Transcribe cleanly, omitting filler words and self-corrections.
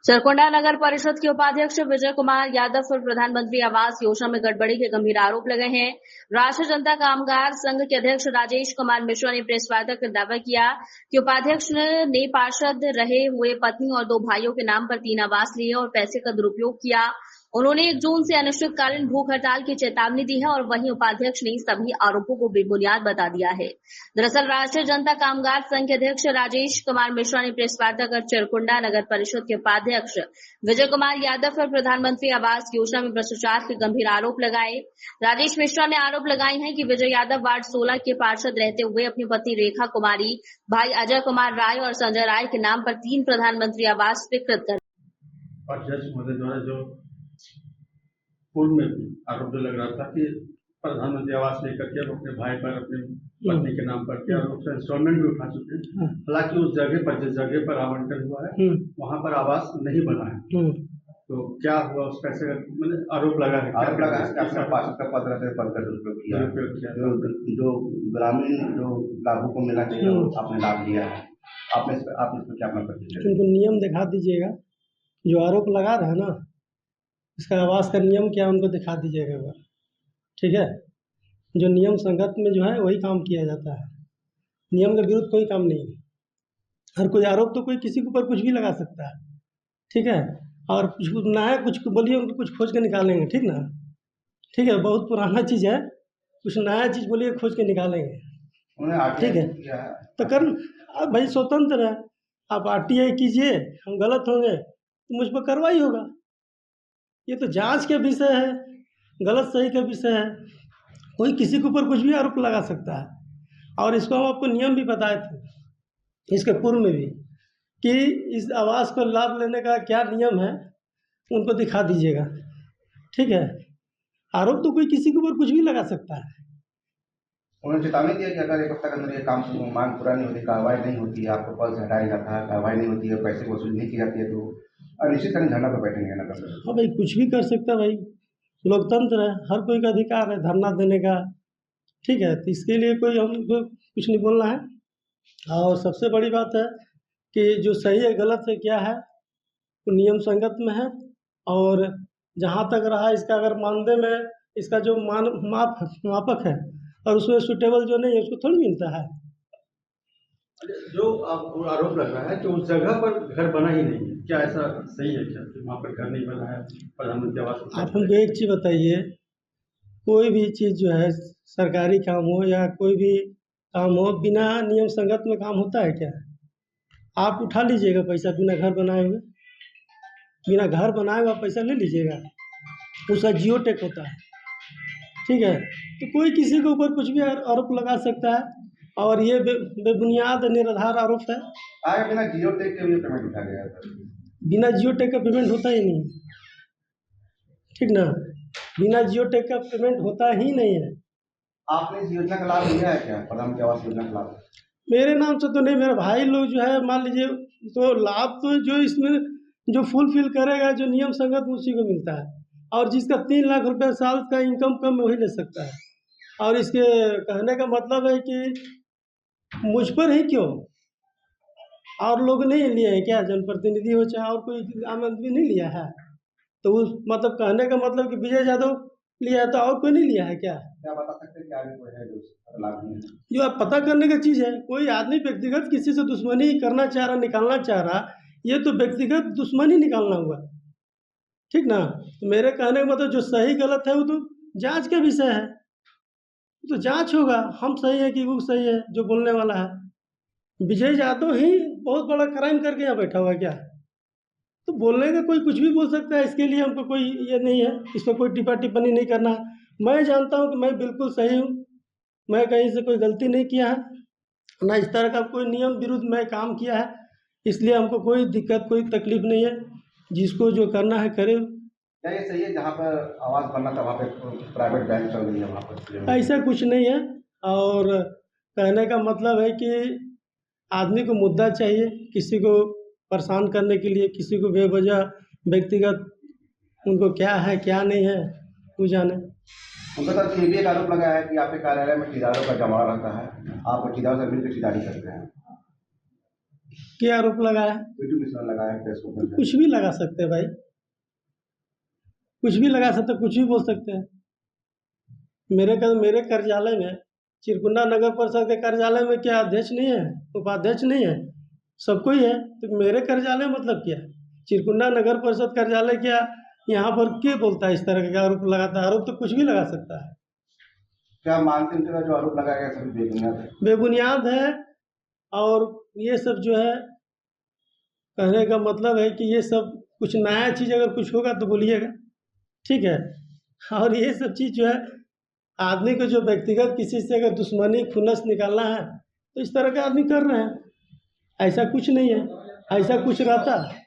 सरकुंडा नगर परिषद के उपाध्यक्ष विजय कुमार यादव पर प्रधानमंत्री आवास योजना में गड़बड़ी के गंभीर आरोप लगे हैं। राष्ट्रीय जनता कामगार संघ के अध्यक्ष राजेश कुमार मिश्रा ने प्रेस वार्ता कर दावा किया कि उपाध्यक्ष ने पार्षद रहे हुए पत्नी और 2 भाइयों के नाम पर 3 आवास लिए और पैसे का दुरुपयोग किया। उन्होंने 1 जून से अनिश्चितकालीन भूख हड़ताल की चेतावनी दी है और वहीं उपाध्यक्ष ने सभी आरोपों को बेबुनियाद बता दिया है। दरअसल राष्ट्रीय जनता कामगार संघ के अध्यक्ष राजेश कुमार मिश्रा ने प्रेस वार्ता कर सरकुंडा नगर परिषद के उपाध्यक्ष विजय कुमार यादव पर प्रधानमंत्री आवास योजना में भ्रष्टाचार के गंभीर आरोप लगाए। राजेश मिश्रा ने आरोप लगाए हैं कि विजय यादव वार्ड 16 के पार्षद रहते हुए अपनी पत्नी रेखा कुमारी, भाई अजय कुमार राय और संजय राय के नाम पर 3 प्रधानमंत्री आवास स्वीकृत कर। पूर्व में भी आरोप लग रहा था कि प्रधानमंत्री आवास लेकर के अपने भाई पर, अपने पत्नी के नाम पर किया और उसका इंस्टॉलमेंट भी उठा चुके हैं। हालांकि उस जगह पर, जिस जगह पर आवंटन हुआ है वहां पर आवास नहीं बना है। तो क्या हुआ उस पैसे का, मतलब आरोप लगा है पार्षद का पद रहते पद का दुरुपयोग किया, जो ग्रामीण जो लाभों को मिला चाहिए आपने लाभ लिया है। आपने इस पर क्या प्रतिक्रिया? उनको नियम दिखा दीजिएगा, जो आरोप लगा रहे हैं ना, इसका आवास का नियम क्या उनको दिखा दीजिएगा, ठीक है। जो नियम संगत में जो है वही काम किया जाता है, नियम के विरुद्ध कोई काम नहीं है। हर कोई आरोप तो कोई किसी के ऊपर कुछ भी लगा सकता है, ठीक है। और कुछ ना है, कुछ बोलिए उनको, कुछ खोज के निकालेंगे, ठीक ना, ठीक है। बहुत पुराना चीज़ है, कुछ नया चीज़ बोलिए खोज के निकालेंगे, ठीक है। तो कर भाई स्वतंत्र है, आप RTI कीजिए, हम गलत होंगे तो मुझ पर कार्रवाई होगा। ये तो जांच का विषय है, गलत सही का विषय है। कोई किसी के ऊपर कुछ भी आरोप लगा सकता है। और इसको हम आपको नियम भी बताए थे इसके पूर्व में भी कि इस आवास को लाभ लेने का क्या नियम है, उनको दिखा दीजिएगा, ठीक है। आरोप तो कोई किसी के ऊपर कुछ भी लगा सकता है। उन्होंने चेतावनी दी कि अगर 1 हफ्ते के अंदर ये काम मांग पूरा नहीं होती, कार्रवाई नहीं होती है, आपको पद से हटाया जाता है, कार्रवाई नहीं होती है, पैसे वसूली नहीं की जाती है, तो अनिश्चितकालीन धरना पर बैठेंगे ना? हाँ भाई, कुछ भी कर सकता है भाई, लोकतंत्र है, हर कोई का अधिकार है धरना देने का, ठीक है। तो इसके लिए कोई हमको कुछ नहीं बोलना है। और सबसे बड़ी बात है कि जो सही है गलत है क्या है वो नियम संगत में है। और जहाँ तक रहा इसका, अगर मानदेय में इसका जो मापक है और उसमें सुटेबल जो नहीं है उसको थोड़ी मिलता है। जो आपको आरोप लग रहा है कि उस जगह पर घर बना ही नहीं है, क्या ऐसा सही है क्या कि वहाँ पर घर नहीं बना है प्रधानमंत्री आवास? आप हमको एक चीज़ बताइए, कोई भी चीज़ जो है सरकारी काम हो या कोई भी काम हो, बिना नियम संगत में काम होता है क्या? आप उठा लीजिएगा पैसा बिना घर बनाए हुए, बिना घर बनाए हुआ पैसा ले लीजिएगा, उसका जियो टैग होता है, ठीक है। तो कोई किसी के ऊपर कुछ भी आरोप लगा सकता है और ये बेबुनियाद निराधार आरोप है। बिना जियो टैग के भी पेमेंट उठा गया था। बिना जियो टैग का पेमेंट होता ही नहीं, ठीक ना, बिना जियो टैग का पेमेंट होता ही नहीं है। आपने इस योजना का लाभ लिया है क्या, प्रधानमंत्री आवास योजना का लाभ? मेरे नाम से तो नहीं, मेरे भाई लोग जो है मान लीजिए, तो लाभ तो जो इसमें जो फुलफिल करेगा जो नियम संगत उसी को मिलता है। और जिसका 3 लाख रुपए साल का इनकम कम वही ले सकता है। और इसके कहने का मतलब है कि मुझ पर ही क्यों, और लोग नहीं लिए हैं क्या? जनप्रतिनिधि हो चाहे और कोई आम आदमी नहीं लिया है? तो उस मतलब कहने का मतलब कि विजय यादव लिया है तो और कोई नहीं लिया है क्या? क्या बता सकते हैं कि आगे कोई है जो लाभ नहीं है? जो आप पता करने की चीज़ है। कोई आदमी व्यक्तिगत किसी से दुश्मनी करना चाह रहा, निकालना चाह रहा, ये तो व्यक्तिगत दुश्मनी निकालना हुआ, ठीक ना। तो मेरे कहने का मतलब जो सही गलत है वो तो जांच का विषय है, तो जांच होगा, हम सही है कि वो सही है जो बोलने वाला है। विजय यादव ही बहुत बड़ा क्राइम करके यहाँ बैठा हुआ क्या? तो बोलने का कोई कुछ भी बोल सकता है, इसके लिए हमको कोई ये नहीं है, इस पर कोई टिप्पणी नहीं करना। मैं जानता हूँ कि मैं बिल्कुल सही हूँ, मैं कहीं से कोई गलती नहीं किया है, ना इस तरह का कोई नियम विरुद्ध मैं काम किया है, इसलिए हमको कोई दिक्कत कोई तकलीफ नहीं है। जिसको जो करना है करे। क्या ये सही है जहाँ पर आवास बनना था वहाँ पे प्राइवेट बैंक चल रही है वहाँ पर? ऐसा कुछ नहीं है। और कहने का मतलब है कि आदमी को मुद्दा चाहिए, किसी को परेशान करने के लिए, किसी को बेवजह व्यक्तिगत उनको क्या है क्या नहीं है वो जाने। उनका तरफ ये भी एक आरोप लगाया है कि आपके कार्यालय में ठेकेदारों का जमा रहता है, आप ठेकेदारों से मिलकर ठेकेदारी करते हैं, क्या आरोप लगाया है? वीडियो मिश्रण लगाया प्रेस कॉन्फ्रेंस में। कुछ भी लगा सकते हैं भाई, कुछ भी लगा सकते हैं, कुछ भी बोल सकते हैं। मेरे कार्यालय में, चिरकुंडा नगर परिषद के कार्यालय में क्या अध्यक्ष नहीं है, उपाध्यक्ष नहीं है, सबको ही है। तो मेरे कार्यालय मतलब क्या है? चिरकुंडा नगर परिषद कार्यालय क्या यहाँ पर क्या बोलता है इस तरह का आरोप लगाता है? आरोप तो कुछ भी लगा सकता है। क्या मानते हैं उनका जो आरोप लगाया गया सभी बेबुनियाद है? बेबुनियाद है, और ये सब जो है कहने का मतलब है कि ये सब कुछ नया चीज़ अगर कुछ होगा तो बोलिएगा, ठीक है। और ये सब चीज़ जो है आदमी को जो व्यक्तिगत किसी से अगर दुश्मनी खुन्नस निकालना है तो इस तरह के आदमी कर रहे हैं, ऐसा कुछ नहीं है। ऐसा कुछ रहता है